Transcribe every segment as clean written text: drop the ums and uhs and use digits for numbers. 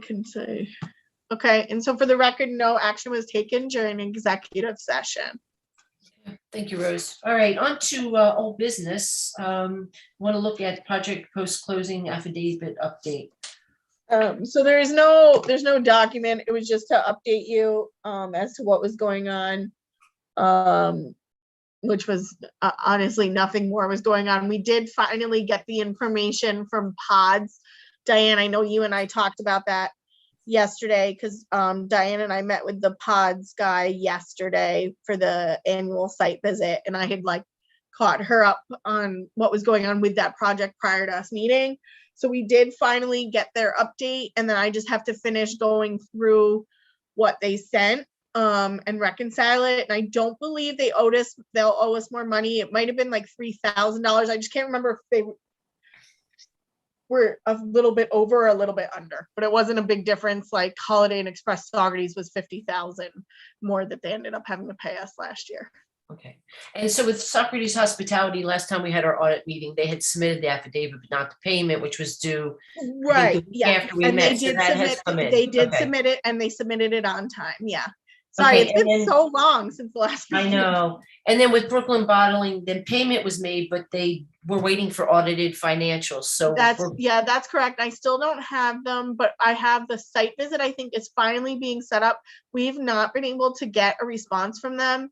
can say. Okay, and so for the record, no action was taken during executive session. Thank you, Rose. All right, on to old business. Want to look at project post-closing affidavit update. So there's no document. It was just to update you as to what was going on, which was honestly nothing more was going on. We did finally get the information from pods. Diane, I know you and I talked about that yesterday because Diane and I met with the pods guy yesterday for the annual site visit, and I had like caught her up on what was going on with that project prior to us meeting. So we did finally get their update, and then I just have to finish going through what they sent and reconcile it. And I don't believe they'll owe us more money. It might have been like $3,000. I just can't remember if they were a little bit over or a little bit under, but it wasn't a big difference. Like Holiday Inn Express Socrates was $50,000 more that they ended up having to pay us last year. Okay. And so with Socrates Hospitality, last time we had our audit meeting, they had submitted the affidavit, but not the payment, which was due right. Yeah. After we and met. They did submit it, and they submitted it on time. Yeah. Sorry, it's been so long since the last meeting. I know. And then with Brooklyn Bottling, then payment was made, but they were waiting for audited financials. So that's correct. I still don't have them, but I have the site visit. I think is finally being set up. We've not been able to get a response from them.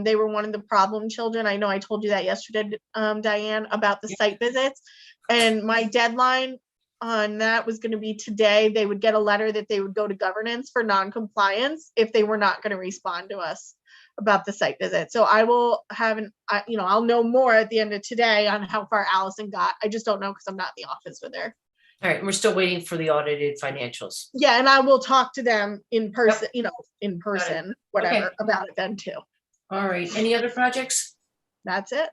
They were one of the problem children. I know I told you that yesterday, Diane, about the site visits, and my deadline on that was going to be today. They would get a letter that they would go to governance for non-compliance if they were not going to respond to us about the site visit. So I will have I'll know more at the end of today on how far Allison got. I just don't know because I'm not in the office with her. All right, we're still waiting for the audited financials. Yeah, and I will talk to them in person, in person, whatever, about it then too. All right, any other projects? That's it.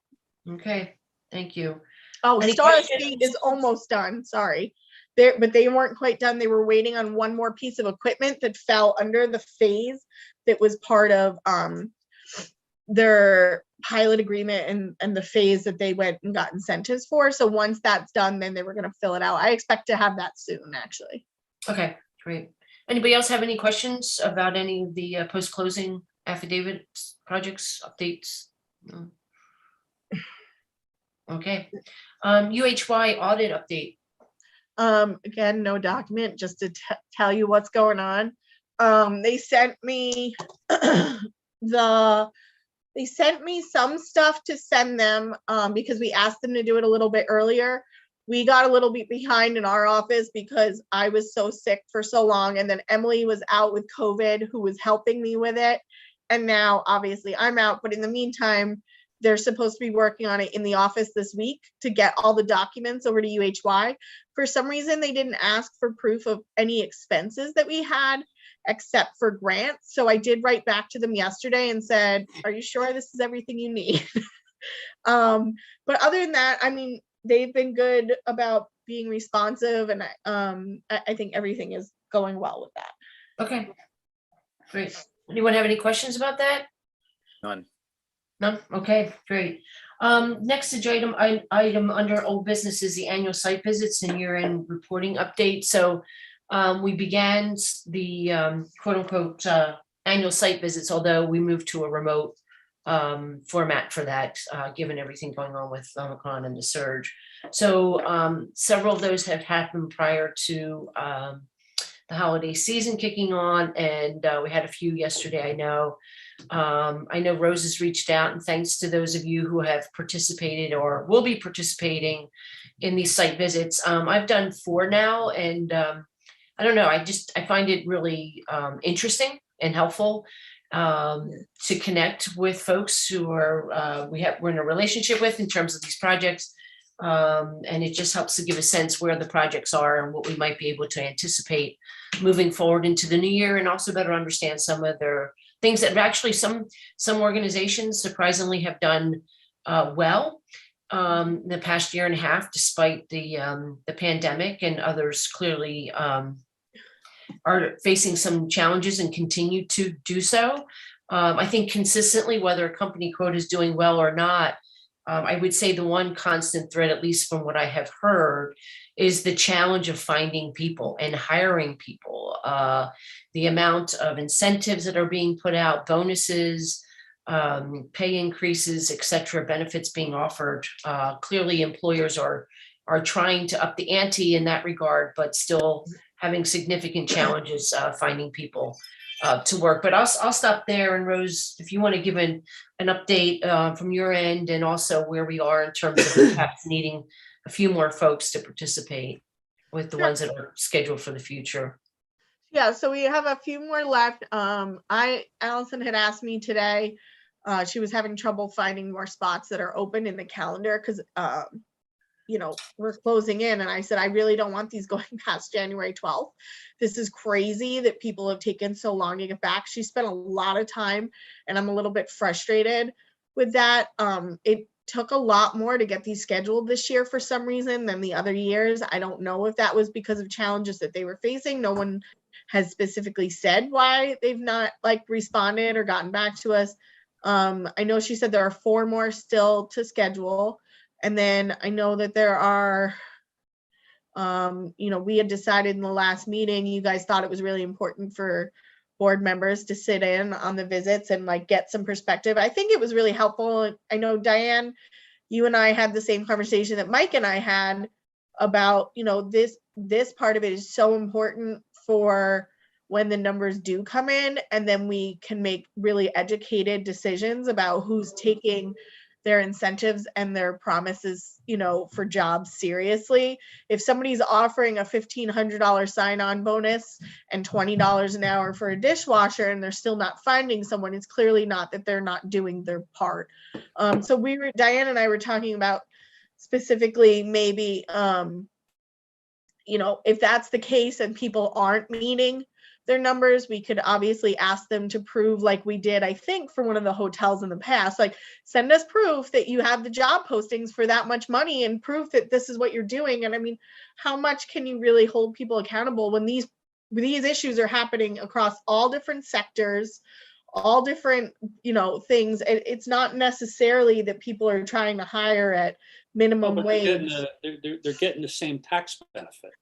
Okay, thank you. Oh, Star Estate is almost done. Sorry. But they weren't quite done. They were waiting on one more piece of equipment that fell under the phase that was part of their pilot agreement and the phase that they went and got incentives for. So once that's done, then they were going to fill it out. I expect to have that soon, actually. Okay, great. Anybody else have any questions about any of the post-closing affidavit projects, updates? No. Okay. UHY audit update. Again, no document, just to tell you what's going on. They sent me some stuff to send them because we asked them to do it a little bit earlier. We got a little bit behind in our office because I was so sick for so long, and then Emily was out with COVID, who was helping me with it, and now obviously I'm out. But in the meantime, they're supposed to be working on it in the office this week to get all the documents over to UHY. For some reason, they didn't ask for proof of any expenses that we had, except for grants. So I did write back to them yesterday and said, are you sure this is everything you need? But other than that, I mean, they've been good about being responsive, and I think everything is going well with that. Okay, great. Anyone have any questions about that? None. None? Okay, great. Next item under old business is the annual site visits and year-end reporting update. So we began the quote unquote annual site visits, although we moved to a remote format for that, given everything going on with Omicron and the surge. So several of those have happened prior to the holiday season kicking on, and we had a few yesterday. I know Rose has reached out, and thanks to those of you who have participated or will be participating in these site visits. I've done 4 now, and I don't know, I find it really interesting and helpful to connect with folks who are we're in a relationship with in terms of these projects. And it just helps to give a sense where the projects are and what we might be able to anticipate moving forward into the new year, and also better understand some of their things that actually some organizations surprisingly have done well in the past year and a half, despite the pandemic, and others clearly are facing some challenges and continue to do so. I think consistently, whether a company quote is doing well or not, I would say the one constant thread, at least from what I have heard, is the challenge of finding people and hiring people. The amount of incentives that are being put out, bonuses, pay increases, et cetera, benefits being offered. Clearly, employers are trying to up the ante in that regard, but still having significant challenges finding people to work. But I'll stop there. And Rose, if you want to give an update from your end, and also where we are in terms of perhaps needing a few more folks to participate with the ones that are scheduled for the future. Yeah, so we have a few more left. Allison had asked me today, she was having trouble finding more spots that are open in the calendar because we're closing in, and I said, I really don't want these going past January 12th. This is crazy that people have taken so long to get back. She spent a lot of time, and I'm a little bit frustrated with that. It took a lot more to get these scheduled this year for some reason than the other years. I don't know if that was because of challenges that they were facing. No one has specifically said why they've not responded or gotten back to us. I know she said there are 4 more still to schedule. And then I know that there are, we had decided in the last meeting, you guys thought it was really important for board members to sit in on the visits and get some perspective. I think it was really helpful. I know, Diane, you and I had the same conversation that Mike and I had about, this part of it is so important for when the numbers do come in, and then we can make really educated decisions about who's taking their incentives and their promises, for jobs seriously. If somebody's offering a $1,500 sign-on bonus and $20 an hour for a dishwasher and they're still not finding someone, it's clearly not that they're not doing their part. So Diane and I were talking about specifically maybe, if that's the case and people aren't meeting their numbers, we could obviously ask them to prove, like we did, I think, for one of the hotels in the past, send us proof that you have the job postings for that much money and proof that this is what you're doing. And I mean, how much can you really hold people accountable when these issues are happening across all different sectors, all different, things? It's not necessarily that people are trying to hire at minimum wage. They're getting the same tax benefit.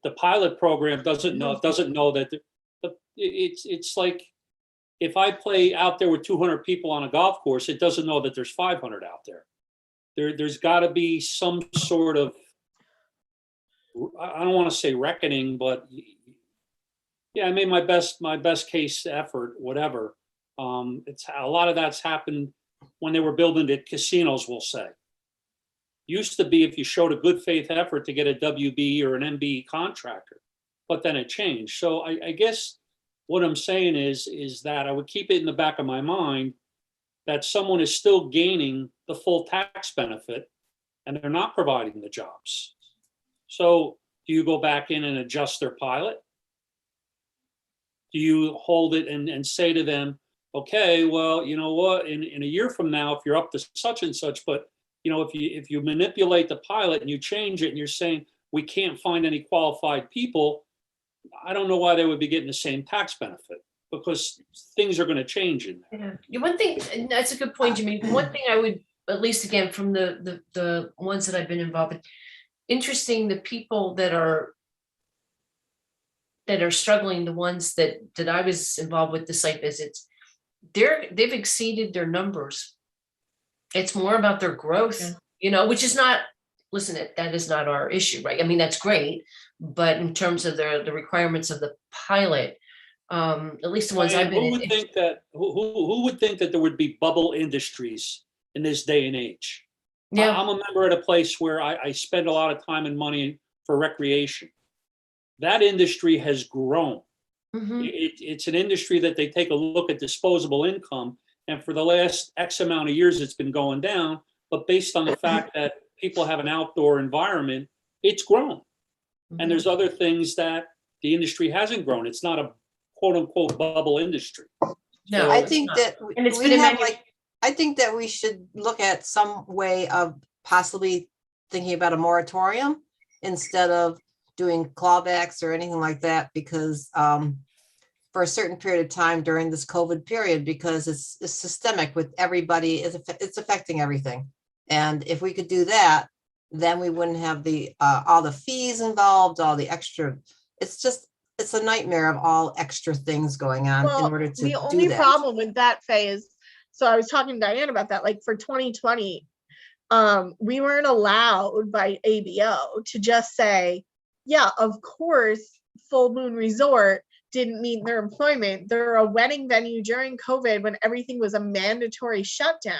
The pilot program doesn't know that it's like if I play out there with 200 people on a golf course, it doesn't know that there's 500 out there. There's got to be some sort of, I don't want to say reckoning, but yeah, I made my best case effort, whatever. It's a lot of that's happened when they were building the casinos, we'll say. Used to be if you showed a good faith effort to get a WB or an MB contractor, but then it changed. So I guess what I'm saying is that I would keep it in the back of my mind that someone is still gaining the full tax benefit and they're not providing the jobs. So do you go back in and adjust their pilot? Do you hold it and say to them, okay, well, you know what, in a year from now, if you're up to such and such, but if you manipulate the pilot and you change it and you're saying we can't find any qualified people, I don't know why they would be getting the same tax benefit, because things are going to change in there. Yeah. One thing, and that's a good point, Jimmy. One thing I would, at least again from the ones that I've been involved in, interesting, the people that are struggling, the ones that I was involved with, the site visits, they've exceeded their numbers. It's more about their growth, which is not, listen, that is not our issue, right? I mean, that's great, but in terms of the requirements of the pilot, at least the ones I've been in. Who would think that there would be bubble industries in this day and age? Yeah. I'm a member at a place where I spend a lot of time and money for recreation. That industry has grown. Mm-hmm. It's an industry that they take a look at disposable income. And for the last X amount of years, it's been going down. But based on the fact that people have an outdoor environment, it's grown. Mm-hmm. And there's other things that the industry hasn't grown. It's not a quote unquote bubble industry. No, so I think that I think that we should look at some way of possibly thinking about a moratorium instead of doing clawbacks or anything like that, because for a certain period of time during this COVID period, because it's systemic with everybody. It's affecting everything. And if we could do that, then we wouldn't have the all the fees involved, all the extra. It's a nightmare of all extra things going on in order to the do only that. problem with that, Faye, is, so I was talking to Diane about that, like for 2020, we weren't allowed by ABO to just say, yeah, of course, Full Moon Resort didn't meet their employment. They're a wedding venue during COVID when everything was a mandatory shutdown.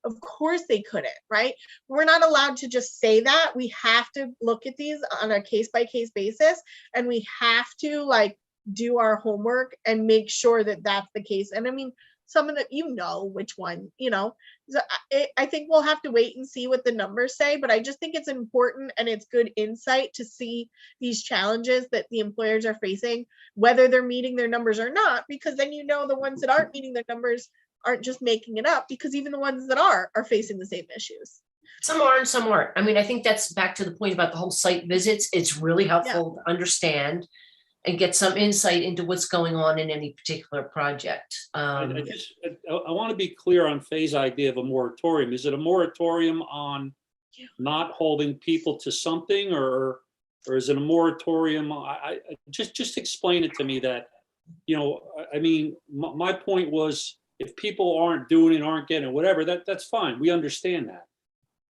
Of course they couldn't, right? We're not allowed to just say that. We have to look at these on a case-by-case basis, and we have to like do our homework and make sure that that's the case. And I mean, some of the, you know, which one, you know, so I think we'll have to wait and see what the numbers say, but I just think it's important and it's good insight to see these challenges that the employers are facing, whether they're meeting their numbers or not, because then you know the ones that aren't meeting their numbers aren't just making it up, because even the ones that are facing the same issues. Some are and some aren't. I mean, I think that's back to the point about the whole site visits. It's really helpful to understand and get some insight into what's going on in any particular project. I want to be clear on Faye's idea of a moratorium. Is it a moratorium on not holding people to something, or is it a moratorium? I just explain it to me that, you know, I mean, my point was, if people aren't doing it, aren't getting it, whatever, that's fine. We understand that.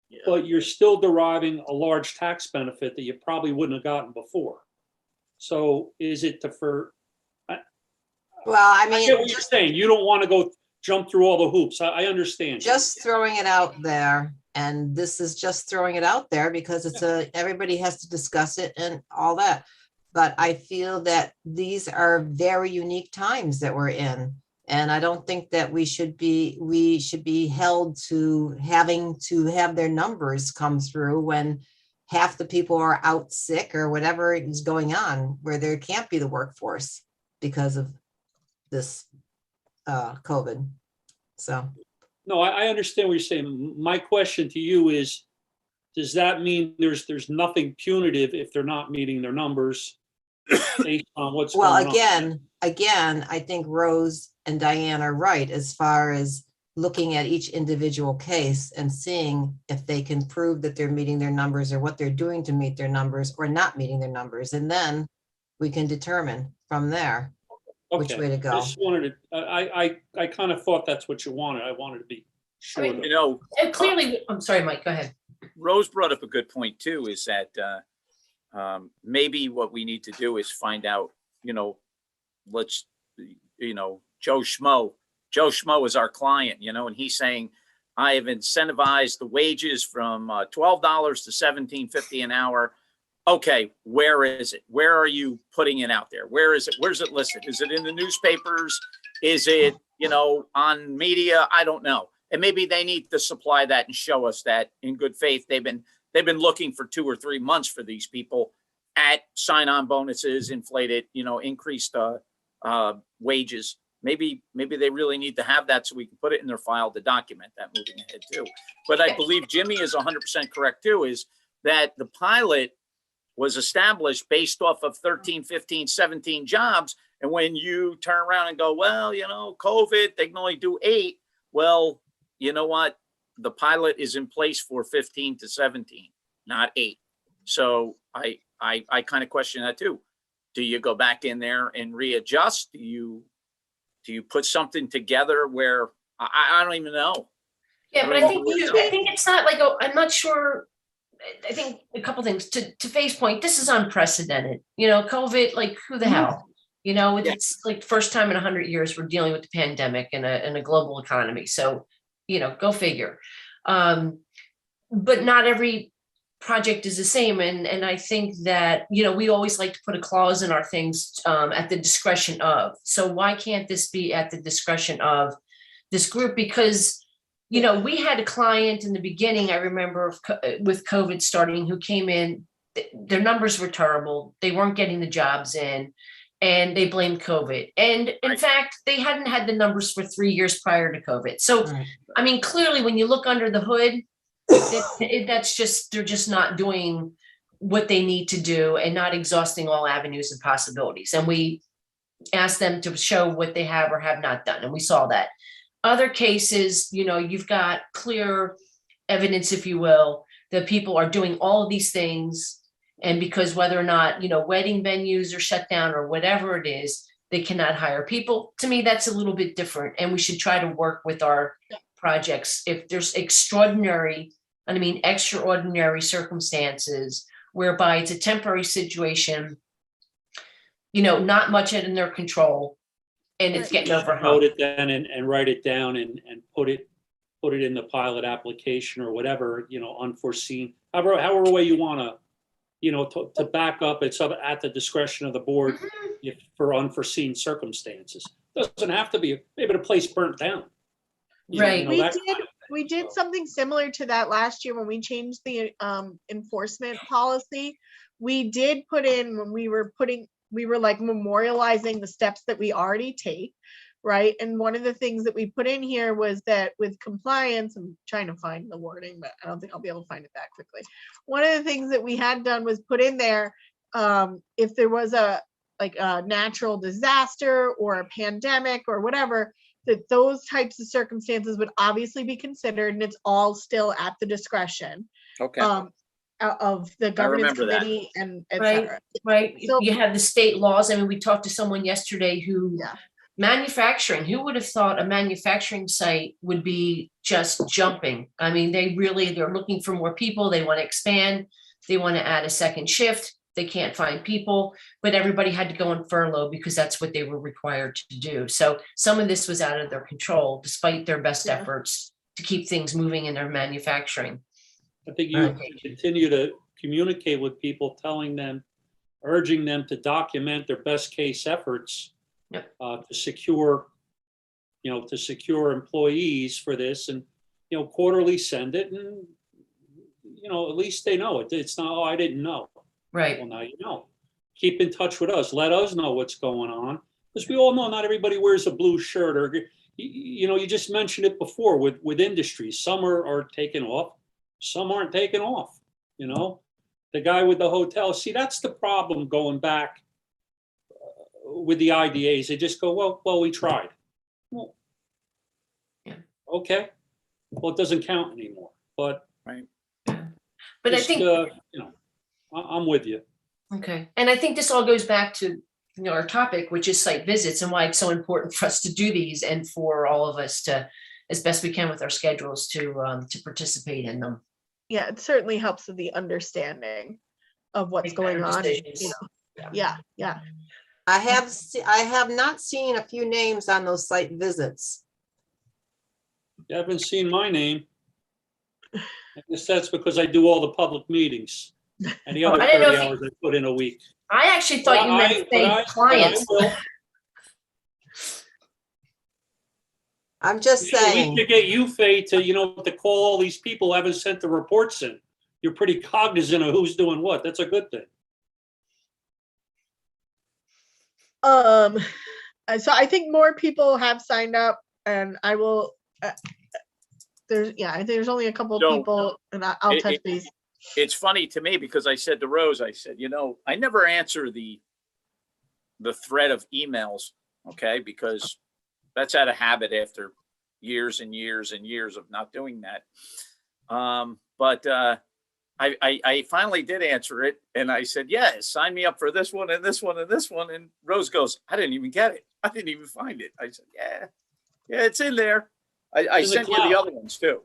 Yeah. But you're still deriving a large tax benefit that you probably wouldn't have gotten before. So is it well, I mean, I get what you're saying. You don't want to go jump through all the hoops. I understand. Just throwing it out there, and this is just throwing it out there because it's everybody has to discuss it and all that. But I feel that these are very unique times that we're in. And I don't think that we should be held to having to have their numbers come through when half the people are out sick or whatever is going on, where there can't be the workforce because of this COVID. So. No, I understand what you're saying. My question to you is, does that mean there's nothing punitive if they're not meeting their numbers based on what's going on? Well, again, I think Rose and Diane are right as far as looking at each individual case and seeing if they can prove that they're meeting their numbers or what they're doing to meet their numbers or not meeting their numbers. And then we can determine from there which way to go. I just wanted to, I kind of thought that's what you wanted. I wanted to be sure. I mean, you know, and clearly, I'm sorry, Mike, go ahead. Rose brought up a good point too, is that maybe what we need to do is find out, you know, Joe Schmo is our client, you know, and he's saying, I have incentivized the wages from $12 to $17.50 an hour. Okay, where is it? Where are you putting it out there? Where is it? Where's it listed? Is it in the newspapers? Is it, you know, on media? I don't know. And maybe they need to supply that and show us that in good faith. They've been looking for 2 or 3 months for these people at sign-on bonuses, inflated, you know, increased wages. Maybe they really need to have that so we can put it in their file to document that moving ahead too. But I believe Jimmy is 100% correct too, is that the pilot was established based off of 13, 15, 17 jobs. And when you turn around and go, well, you know, COVID, they can only do 8. Well, you know what? The pilot is in place for 15 to 17, not 8. So I kind of question that too. Do you go back in there and readjust? Do you put something together where I don't even know? Yeah, but I think it's not like, I'm not sure. I think a couple things to Faye's point. This is unprecedented. You know, COVID, like who the hell? You know, it's like first time in 100 years we're dealing with the pandemic and a global economy. So, you know, go figure. But not every project is the same. And I think that, you know, we always like to put a clause in our things at the discretion of. So why can't this be at the discretion of this group? Because, you know, we had a client in the beginning, I remember with COVID starting, who came in, their numbers were terrible. They weren't getting the jobs in and they blamed COVID. And in fact, they hadn't had the numbers for 3 years prior to COVID. So, I mean, clearly when you look under the hood, that's just, they're just not doing what they need to do and not exhausting all avenues and possibilities. And we ask them to show what they have or have not done, and we saw that. Other cases, you've got clear evidence, if you will, that people are doing all of these things, and because whether or not, wedding venues are shut down or whatever it is, they cannot hire people. To me, that's a little bit different, and we should try to work with our projects. If there's extraordinary circumstances whereby it's a temporary situation, not much in their control, and it's getting overhung. Note it then and write it down and put it in the pilot application or whatever, unforeseen, however way you want to, to back up. It's at the discretion of the board if for unforeseen circumstances. Doesn't have to be, maybe the place burnt down. Right. We did something similar to that last year when we changed the enforcement policy. We did put in, when we were like memorializing the steps that we already take, right? And one of the things that we put in here was that with compliance, I'm trying to find the wording, but I don't think I'll be able to find it that quickly. One of the things that we had done was put in there, if there was a natural disaster or a pandemic or whatever, that those types of circumstances would obviously be considered, and it's all still at the discretion Okay. of the governance remember that. committee and et Right. cetera. Right. So- You have the state laws. We talked to someone yesterday who manufacturing, who would have thought a manufacturing site would be just jumping? They're looking for more people. They want to expand. They want to add a second shift. They can't find people, but everybody had to go on furlough because that's what they were required to do. So some of this was out of their control, despite their best efforts to keep things moving in their manufacturing. I think you continue to communicate with people, urging them to document their best case efforts to secure employees for this, and quarterly send it, and at least they know it. It's not, oh, I didn't know. Right. Well, now you know. Keep in touch with us. Let us know what's going on, because we all know not everybody wears a blue shirt, or you just mentioned it before with industries. Some are taken off, some aren't taken off. The guy with the hotel. See, that's the problem going back with the IDAs. They just go, well, we tried. Well, okay. Well, it doesn't count anymore. But right. But I think I'm with you. Okay. And I think this all goes back to our topic, which is site visits, and why it's so important for us to do these, and for all of us to, as best we can with our schedules, to participate in them. Yeah, it certainly helps with the understanding of what's Make going better on. decisions. Yeah. I have not seen a few names on those site visits. You haven't seen my name. I guess that's because I do all the public meetings and the other I didn't know 30 hours I put in a week. I actually thought you meant say clients. I'm just We saying. could get you, Faye, to call all these people who haven't sent the reports in. You're pretty cognizant of who's doing what. That's a good thing. So I think more people have signed up, and I will. There's only a couple of people, and I'll touch base. It's funny to me because I said to Rose, I said, I never answer the thread of emails, okay, because that's out of habit after years and years and years of not doing that. But I finally did answer it, and I said, yeah, sign me up for this one and this one and this one. And Rose goes, I didn't even get it. I didn't even find it. I said, yeah, it's in there. I sent you the other ones too.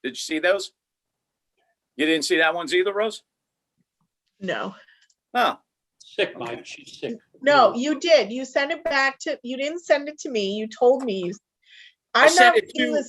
Did you see those? You didn't see that ones either, Rose? No. Oh. Sick, Mike. She's sick. No, you did. You sent it back to. You didn't send it to me. You told me. I sent it to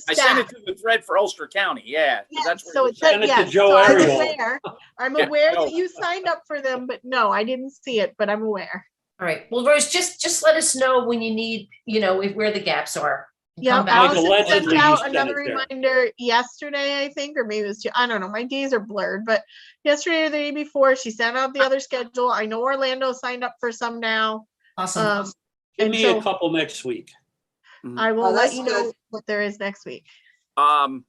the thread for Ulster County. Yeah. That's so it said, it to Joe so Ariel. I'm aware that you signed up for them, but no, I didn't see it, but I'm aware. All right. Well, Rose, just let us know when you need, where the gaps are. Yeah, Come back. Allison sent allegedly you out sent another it there. reminder yesterday, I think, or maybe it was, I don't know, my days are blurred, but yesterday or the day before, she sent out the other schedule. I know Orlando signed up for some now. Awesome. Give And me so a couple next week. I will Oh, let that's you know good. what there is next week. Rose,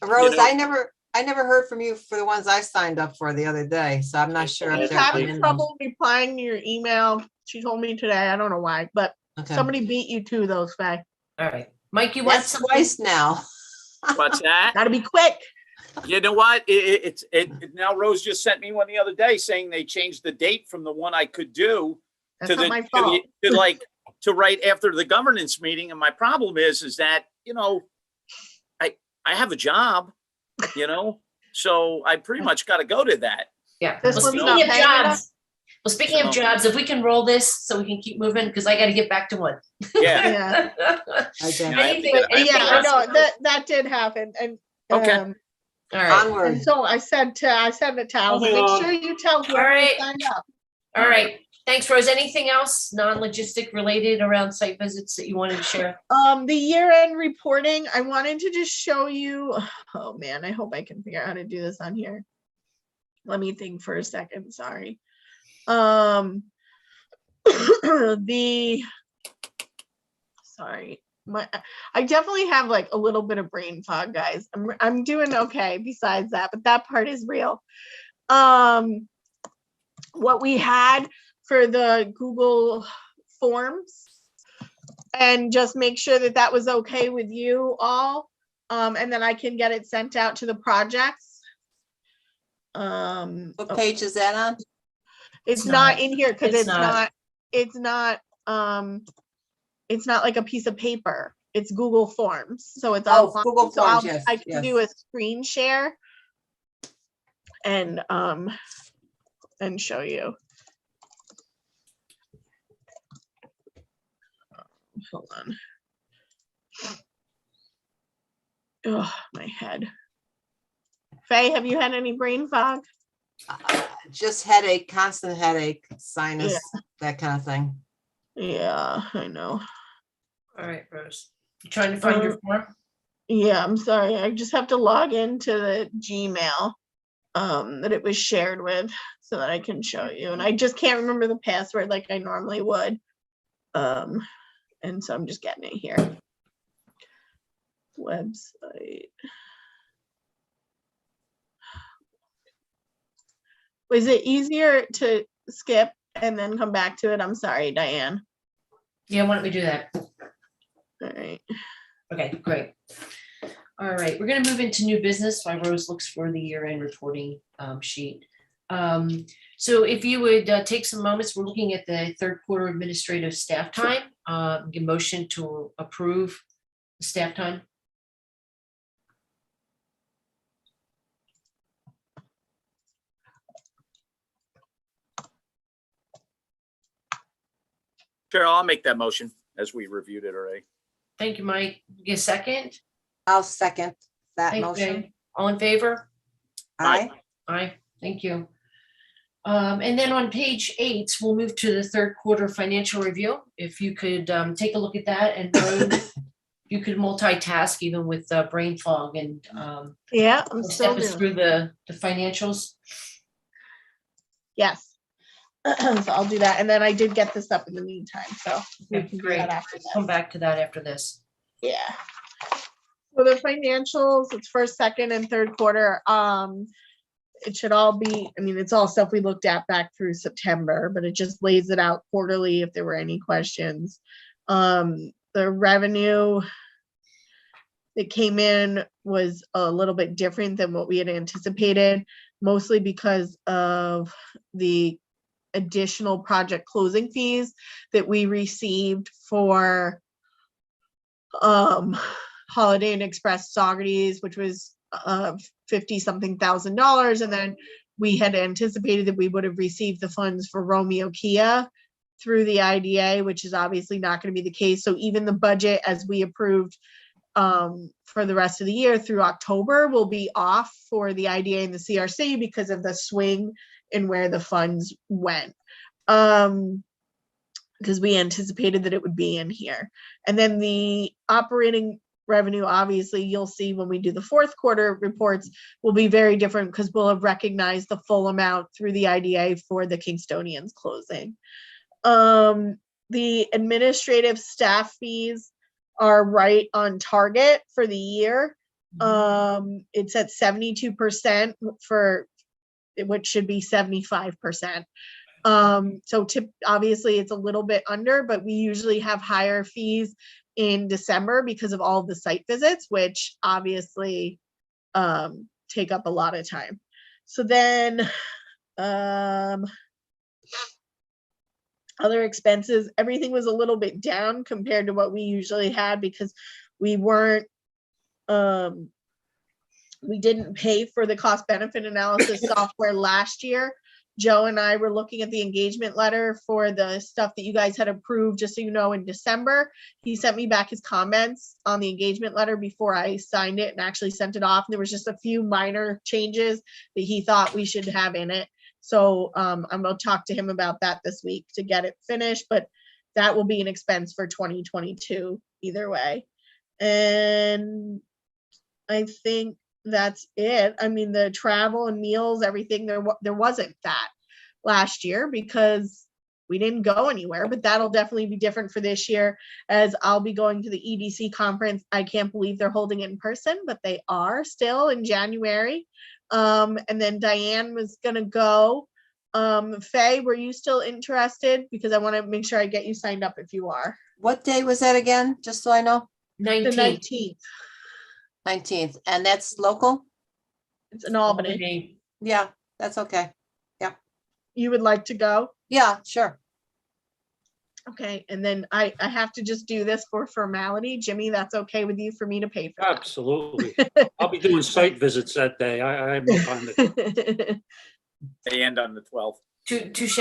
know- I I never heard from you for the ones I signed up for the other day, so I'm not sure if She's they're having coming. trouble replying to your email. She told me today. I don't know why, but Okay. somebody beat you to those, Faye. All right. Mike, you want That's something? twice now. What's that? Gotta be quick. You know what? Now Rose just sent me one the other day saying they changed the date from the one I could do That's to not my fault. to right after the governance meeting. And my problem is that, I have a job, so I pretty much got to go to that. Yeah. This Well, one's speaking not of paying enough? jobs, speaking of jobs, if we can roll this so we can keep moving, because I got to get back to one. Yeah. Okay. I have to Anything- get- anything Yeah, I else? know that did happen. And Okay. All right. Onward. and so I said to Allison, Moving make on. sure you tell whoever right. signed up. All right. Thanks, Rose. Anything else non-logistic related around site visits that you wanted to share? The year-end reporting, I wanted to just show you, oh man, I hope I can figure out how to do this on here. Let me think for a second, sorry. I definitely have like a little bit of brain fog, guys. I'm doing okay besides that, but that part is real. What we had for the Google Forms, and just make sure that that was okay with you all. And then I can get it sent out to the projects. What page is that on? It's It's not not. in here because It's it's not. it's not like a piece of paper. It's Google Forms. So it's Oh, online. Google So Forms, yes, I can do a yes. screen share and show you. Hold on. Oh, my head. Faye, have you had any brain fog? Just headache, constant headache, sinus, that kind of thing. Yeah, I know. All right, Rose. You trying to find your form? Yeah, I'm sorry. I just have to log into the Gmail that it was shared with so that I can show you. And I just can't remember the password like I normally would. And so I'm just getting it here. Website. Was it easier to skip and then come back to it? I'm sorry, Diane. Yeah, why don't we do that? All right. Okay, great. All right, we're gonna move into new business while Rose looks for the year-end reporting sheet. So if you would take some moments, we're looking at the third quarter administrative staff time. Give motion to approve the staff time. Carol, I'll make that motion as we reviewed it already. Thank you, Mike. Get a second? I'll second that Thank you, motion. Jane. All in favor? Aye. Aye, thank you. And then on page 8, we'll move to the third quarter financial review. If you could take a look at that, and Rose, you could multitask even with brain fog and Yeah, I'm still step us doing. through the financials. Yes. So I'll do that. And then I did get this up in the meantime, so we Okay, can do great. that after Come this. back to that after this. Yeah. So the financials, it's first, second, and third quarter. It should all be, I mean, it's all stuff we looked at back through September, but it just lays it out quarterly if there were any questions. The revenue that came in was a little bit different than what we had anticipated, mostly because of the additional project closing fees that we received for Holiday Inn Express Saugerties, which was 50-something thousand dollars. And then we had anticipated that we would have received the funds for Romeo Kia through the IDA, which is obviously not going to be the case. So even the budget as we approved for the rest of the year through October will be off for the IDA and the CRC because of the swing in where the funds went. Because we anticipated that it would be in here. And then the operating revenue, obviously, you'll see when we do the fourth quarter reports, will be very different because we'll have recognized the full amount through the IDA for the Kingstonians closing. The administrative staff fees are right on target for the year. It's at 72% for, which should be 75%. So obviously it's a little bit under, but we usually have higher fees in December because of all of the site visits, which obviously take up a lot of time. So then other expenses, everything was a little bit down compared to what we usually had because we weren't we didn't pay for the cost benefit analysis software last year. Joe and I were looking at the engagement letter for the stuff that you guys had approved, just so you know, in December. He sent me back his comments on the engagement letter before I signed it and actually sent it off. And there was just a few minor changes that he thought we should have in it. So I'm gonna talk to him about that this week to get it finished, but that will be an expense for 2022 either way. And I think that's it. I mean, the travel and meals, everything, there wasn't that last year because we didn't go anywhere, but that'll definitely be different for this year as I'll be going to the EDC conference. I can't believe they're holding it in person, but they are still in January. And then Diane was gonna go. Faye, were you still interested? Because I want to make sure I get you signed up if you are. What day was that again? Just so I know. The 19th. 19th. 19th, and that's local? It's in Albany. Yeah, that's okay. You would like to go? Yeah, sure. Okay, and then I have to just do this for formality. Jimmy, that's okay with you for me to pay for that? Absolutely. I'll be doing site visits that day. I have no time to. They end on the 12th. Touche.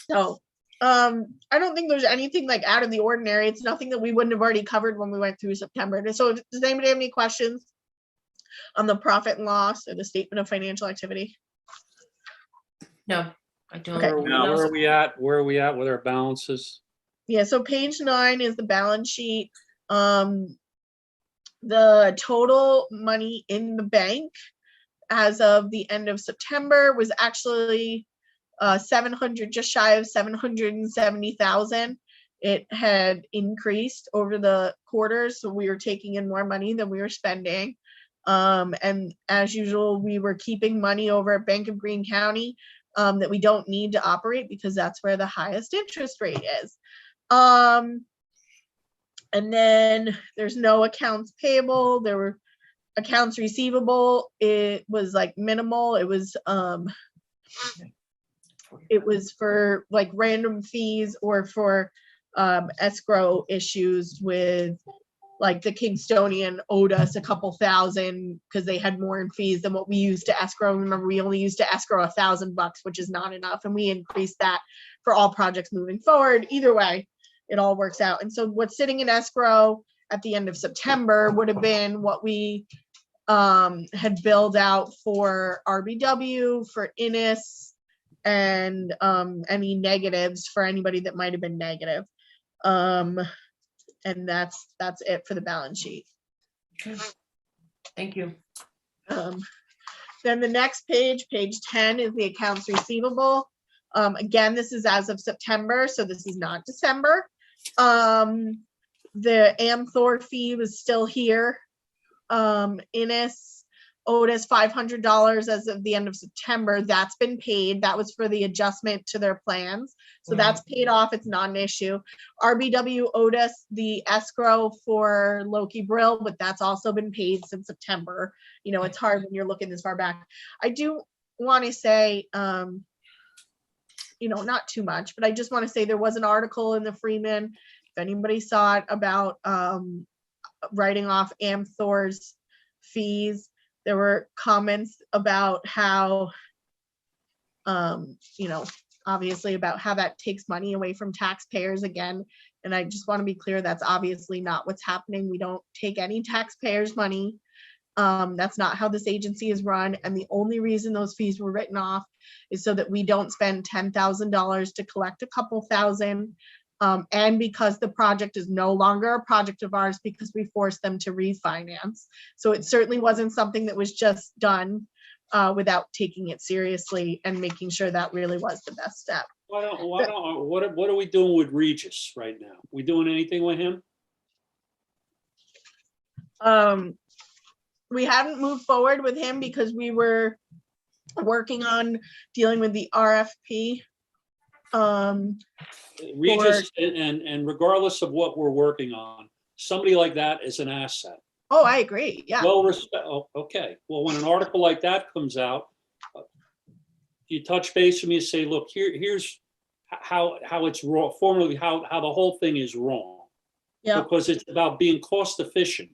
So, I don't think there's anything like out of the ordinary. It's nothing that we wouldn't have already covered when we went through September. So does anybody have any questions on the profit and loss or the statement of financial activity? No, I don't. Okay. Where are we at? Where are we at with our balances? Yeah, so page 9 is the balance sheet. The total money in the bank as of the end of September was actually 700, just shy of 770,000. It had increased over the quarters, so we were taking in more money than we were spending. And as usual, we were keeping money over at Bank of Greene County that we don't need to operate because that's where the highest interest rate is. And then there's no accounts payable. There were accounts receivable. It was like minimal. It was for like random fees or for escrow issues with like the Kingstonian owed us a couple thousand because they had more in fees than what we used to escrow. Remember, we only used to escrow $1,000, which is not enough. And we increased that for all projects moving forward. Either way, it all works out. And so what's sitting in escrow at the end of September would have been what we had billed out for RBW, for Innis, and any negatives for anybody that might have been negative. And that's it for the balance sheet. Okay. Thank you. Then the next page 10, is the accounts receivable. Again, this is as of September, so this is not December. The Amthor fee was still here. Innis owed us $500 as of the end of September. That's been paid. That was for the adjustment to their plans. So that's paid off. It's not an issue. RBW owed us the escrow for Loki Brill, but that's also been paid since September. You know, it's hard when you're looking this far back. I do want to say, you know, not too much, but I just want to say there was an article in the Freeman, if anybody saw it, about writing off Amthor's fees. There were comments about how, you know, obviously about how that takes money away from taxpayers again. And I just want to be clear, that's obviously not what's happening. We don't take any taxpayers' money. That's not how this agency is run. And the only reason those fees were written off is so that we don't spend $10,000 to collect a couple thousand. And because the project is no longer a project of ours because we forced them to refinance. So it certainly wasn't something that was just done without taking it seriously and making sure that really was the best step. What are we doing with Regis right now? We doing anything with him? We haven't moved forward with him because we were working on dealing with the RFP. Regis, and regardless of what we're working on, somebody like that is an asset. Oh, I agree. Yeah. Well, okay. Well, when an article like that comes out, you touch base with me and say, look, here's how it's wrong, formally how the whole thing is wrong. Yeah. Because it's about being cost efficient.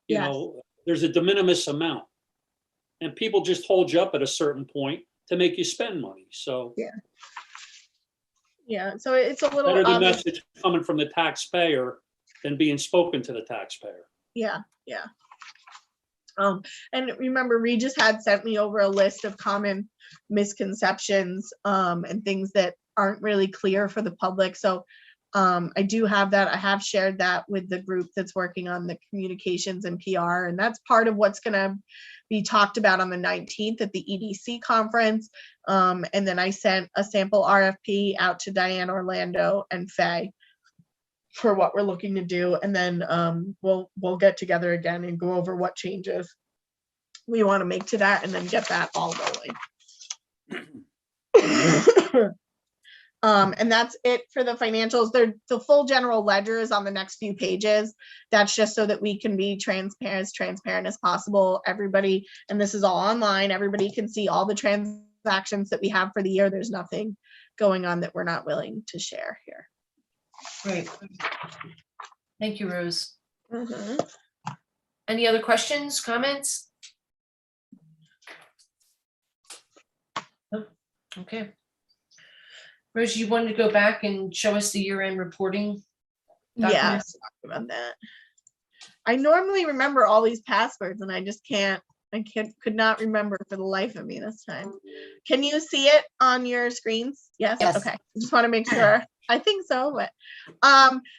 You Yes. know, there's a de minimis amount. And people just hold you up at a certain point to make you spend money. So Yeah. So it's a little better the obvious. message coming from the taxpayer than being spoken to the taxpayer. Yeah. Yeah. And remember, Regis had sent me over a list of common misconceptions and things that aren't really clear for the public. So I do have that. I have shared that with the group that's working on the communications and PR, and that's part of what's going to be talked about on the 19th at the EDC conference. And then I sent a sample RFP out to Diane Orlando and Faye for what we're looking to do, and then we'll get together again and go over what changes we want to make to that, and then get that all going. And that's it for the financials. The full general ledger is on the next few pages. That's just so that we can be transparent as possible. Everybody, and this is all online, everybody can see all the transactions that we have for the year. There's nothing going on that we're not willing to share here. Great. Thank you, Rose. Mhm. Any other questions, comments? No? Okay. Rose, you wanted to go back and show us the year-end reporting? Yeah, documents? about that. I normally remember all these passwords and I just could not remember for the life of me this time. Can you see it on your screens? Yes. Yes. Okay. Just want to make sure. I think so, but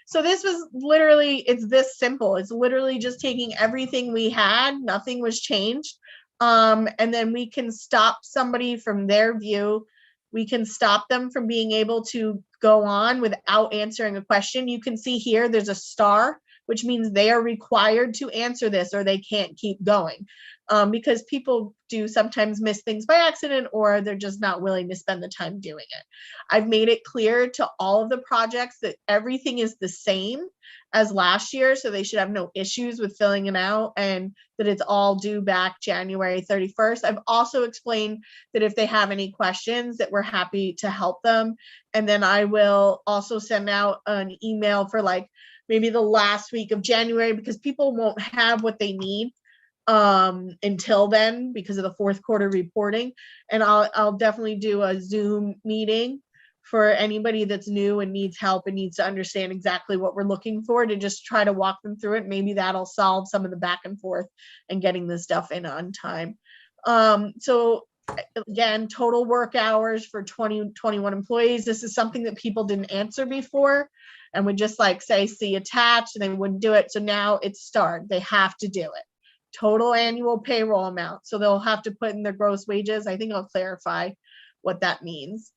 so this was literally, it's this simple. It's literally just taking everything we had, nothing was changed. And then we can stop somebody from their view. We can stop them from being able to go on without answering a question. You can see here, there's a star, which means they are required to answer this or they can't keep going. Because people do sometimes miss things by accident, or they're just not willing to spend the time doing it. I've made it clear to all of the projects that everything is the same as last year, so they should have no issues with filling it out, and that it's all due back January 31st. I've also explained that if they have any questions, that we're happy to help them. And then I will also send out an email for like maybe the last week of January, because people won't have what they need until then because of the fourth quarter reporting. And I'll definitely do a Zoom meeting for anybody that's new and needs help and needs to understand exactly what we're looking for, to just try to walk them through it. Maybe that'll solve some of the back and forth and getting this stuff in on time. So again, total work hours for 2021 employees. This is something that people didn't answer before and would just like say, see attached, and they wouldn't do it. So now it's starred. They have to do it. Total annual payroll amount. So they'll have to put in their gross wages. I think I'll clarify what that means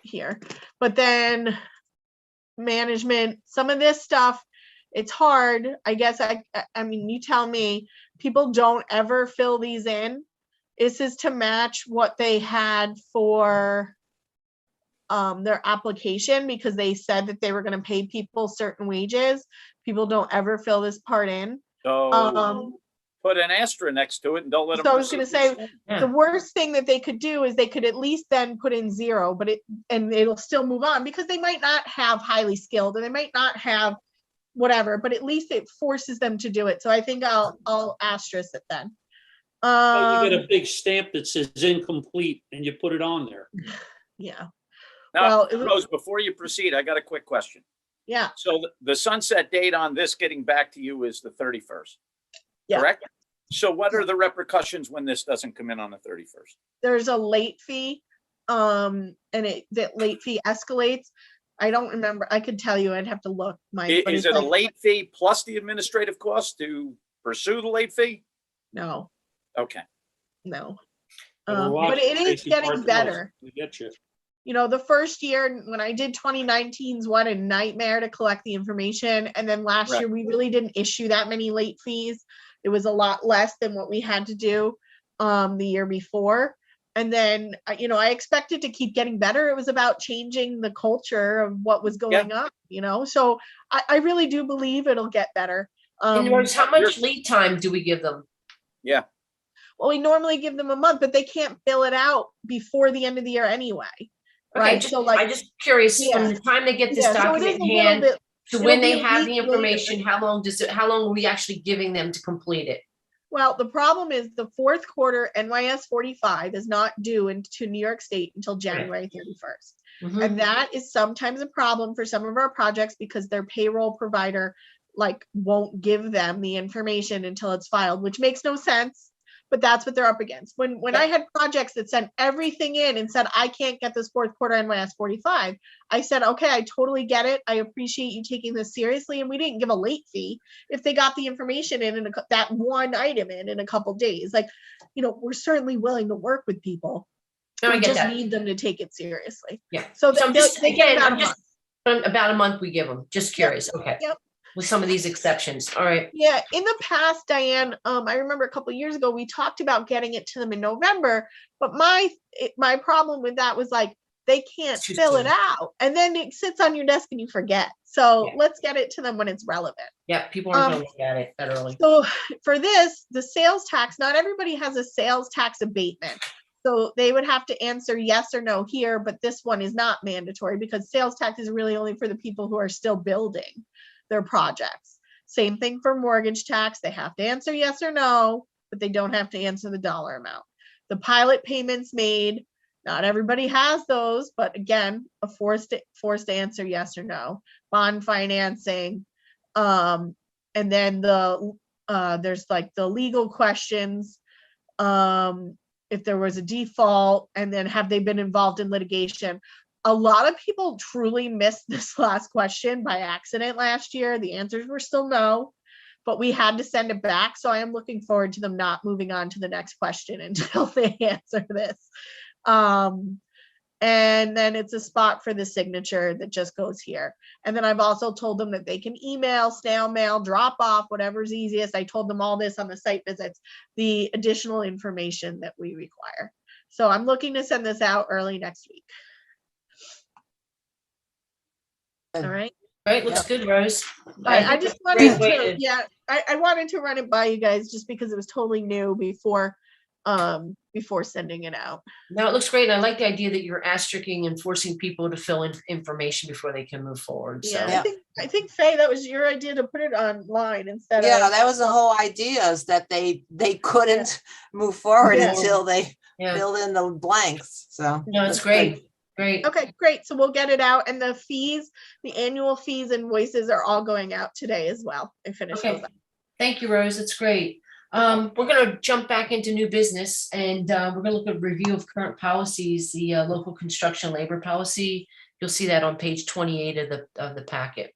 here. But then management, some of this stuff, it's hard. I guess I mean, you tell me, people don't ever fill these in. This is to match what they had for their application, because they said that they were going to pay people certain wages. People don't ever fill this part in. So put an asterisk next to it and don't let them. So I was going to say, Yeah. the worst thing that they could do is they could at least then put in 0, but it'll still move on, because they might not have highly skilled, or they might not have whatever, but at least it forces them to do it. So I think I'll asterisk it then. Oh, you get a big stamp that says incomplete and you put it on there. Yeah. Now, Well, Rose, before you proceed, I got a quick question. Yeah. So the sunset date on this getting back to you is the 31st, Yeah. correct? So what are the repercussions when this doesn't come in on the 31st? There's a late fee, and that late fee escalates. I don't remember. I could tell you. I'd have to look. Is it a late fee plus the administrative cost to pursue the late fee? No, Okay. no. And we're But watching it is Tracy getting Bartels better. to get you. you know, the first year when I did 2019's, what a nightmare to collect the information. And then last Right. year, we really didn't issue that many late fees. It was a lot less than what we had to do the year before. And then, you know, I expected to keep getting better. It was about changing the culture of what was going on, you know? So I really do believe it'll get better. And Rose, how much You're- lead time do we give them? Yeah, Well, we normally give them a month, but they can't fill it out before the end of the year anyway. Okay, Right, just, so like, I just curious, Yeah. from the time they get this yeah, so it document is in a little hand bit, to it'll when be they a have the week later. information, how long are we actually giving them to complete it? well, the problem is the fourth quarter NYS 45 is not due into New York State until January 31st. Mhm. And that is sometimes a problem for some of our projects because their payroll provider like won't give them the information until it's filed, which makes no sense. But that's what they're up against. When I had projects that sent everything in and said, I can't get this fourth quarter NYS 45, I said, okay, I totally get it. I appreciate you taking this seriously. And we didn't give a late fee if they got the information in that one item in a couple days. Like, you know, we're certainly willing to work with people. No, I We get just that. need them to take it seriously. Yeah. So So I'm just, they get again, about a I'm just, month. about a month we give them, just curious, okay. Yep. With some of these exceptions, all right. Yeah, in the past, Diane, I remember a couple of years ago, we talked about getting it to them in November, but my problem with that was like, they can't Too fill it soon. out, and then it sits on your desk and you forget. So Yeah. let's get it to them when it's relevant. Yeah, people aren't gonna Um, look at it that early. So for this, the sales tax, not everybody has a sales tax abatement. So they would have to answer yes or no here, but this one is not mandatory because sales tax is really only for the people who are still building their projects. Same thing for mortgage tax. They have to answer yes or no, but they don't have to answer the dollar amount. The pilot payments made, not everybody has those, but again, forced to answer yes or no. Bond financing, and then there's like the legal questions. If there was a default, and then have they been involved in litigation? A lot of people truly missed this last question by accident last year. The answers were still no, but we had to send it back. So I am looking forward to them not moving on to the next question until they answer this. And then it's a spot for the signature that just goes here. And then I've also told them that they can email, snail mail, drop off, whatever's easiest. I told them all this on the site visits, the additional information that we require. So I'm looking to send this out early next week. All right. Right, looks good, Rose. I think just that's a great wanted way to, yeah, I wanted to run it by you guys just because it was totally new before sending it out. No, it looks great. And I like the idea that you're asterisking and forcing people to fill in information before they can move forward. So, Yeah, Yeah. I think Faye, that was your idea to put it online instead Yeah, of. that was the whole idea, is that they couldn't move forward Yeah. until they yeah, filled in the blanks, so. no, it's that's great. good. Great. Okay, great. So we'll get it out, and the fees, the annual fees and invoices are all going out today as well. I finished Okay. those up. Thank you, Rose. That's great. We're gonna jump back into new business, and we're gonna look at review of current policies, the local construction labor policy. You'll see that on page 28 of the packet.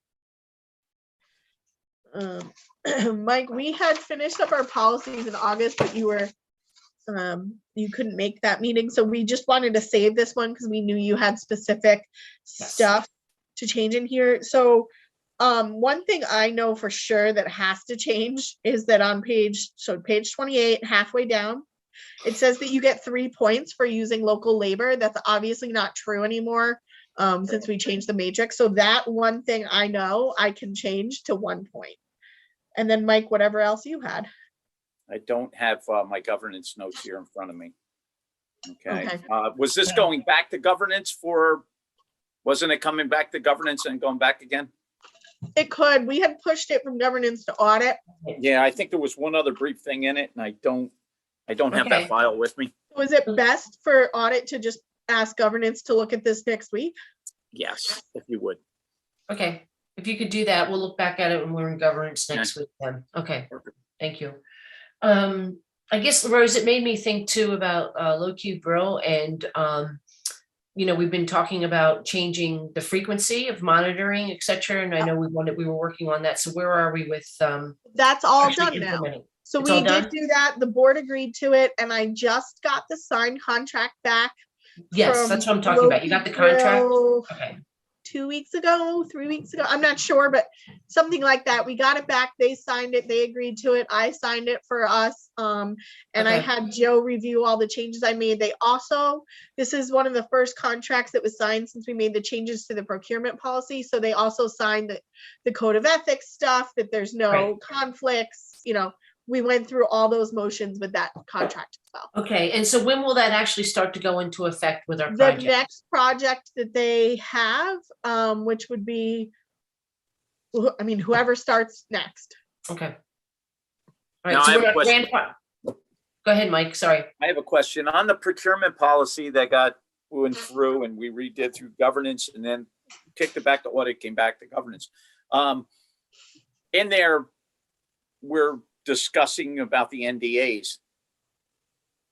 Mike, we had finished up our policies in August, but you couldn't make that meeting, so we just wanted to save this one because we knew you had specific Yes. stuff to change in here. So one thing I know for sure that has to change is that on page 28, halfway down, it says that you get 3 points for using local labor. That's obviously not true anymore since we changed the matrix. So that one thing I know I can change to 1 point. And then Mike, whatever else you had. I don't have my governance notes here in front of me. Okay. Okay. Was this going back to governance wasn't it coming back to governance and going back again? It could. We had pushed it from governance to audit. Yeah, I think there was one other brief thing in it, and I don't have Okay. that file with me. Was it best for audit to just ask governance to look at this next week? Yes, if you would. Okay, if you could do that, we'll look back at it when we're in governance next week then. Okay, Perfect. thank you. I guess, Rose, it made me think too about low Q Brill, and we've been talking about changing the frequency of monitoring, et cetera. And I know we were working on that. So where are we with That's all actually done now. implementing? So It's all we did done? do that. The board agreed to it, and I just got the signed contract back Yes, from that's what I'm talking about. You got the contract? Grill Okay, 2 weeks ago, 3 weeks ago. I'm not sure, but something like that. We got it back. They signed it. They agreed to it. I signed it for us. And I Okay. had Joe review all the changes I made. They also, this is one of the first contracts that was signed since we made the changes to the procurement policy. So they also signed the code of ethics stuff, that there's no Right. conflicts, we went through all those motions with that contract as well. okay. And so when will that actually start to go into effect with our The project? next project that they have, which would be, whoever starts next. Okay. All Now, right, I so have a we're at question. Go ahead, Mike, sorry. I have a question on the procurement policy that went through and we redid through governance and then kicked it back to audit, came back to governance. In there, we're discussing about the NDAs.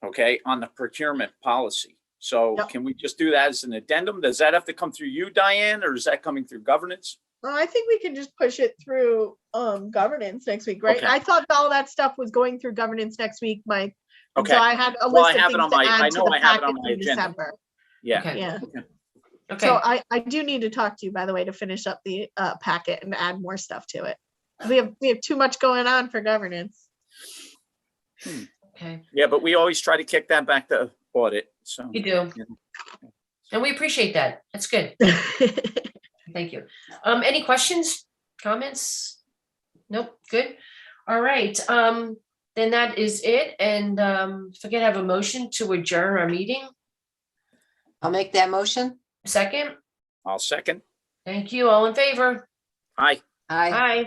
Okay, on the procurement policy. So Yep. can we just do that as an addendum? Does that have to come through you, Diane, or is that coming through governance? Well, I think we can just push it through governance next week, right? Okay. I thought all that stuff was going through governance next week, Mike. And Okay. so I had a Well, I list of have it things on to my- I add to know the I have it packet on my in agenda. December. Yeah. Okay. Yeah. Okay, So I do need to talk to you, by the way, to finish up the packet and add more stuff to it. We have too much going on for governance. okay, Yeah, but we always try to kick that back to audit. So you do. And we appreciate that. That's good. Thank you. Any questions, comments? Nope, good. All right, then that is it. And if I could have a motion to adjourn our meeting. I'll make that motion. Second, I'll second. thank you. All in favor? Aye. Aye. Aye.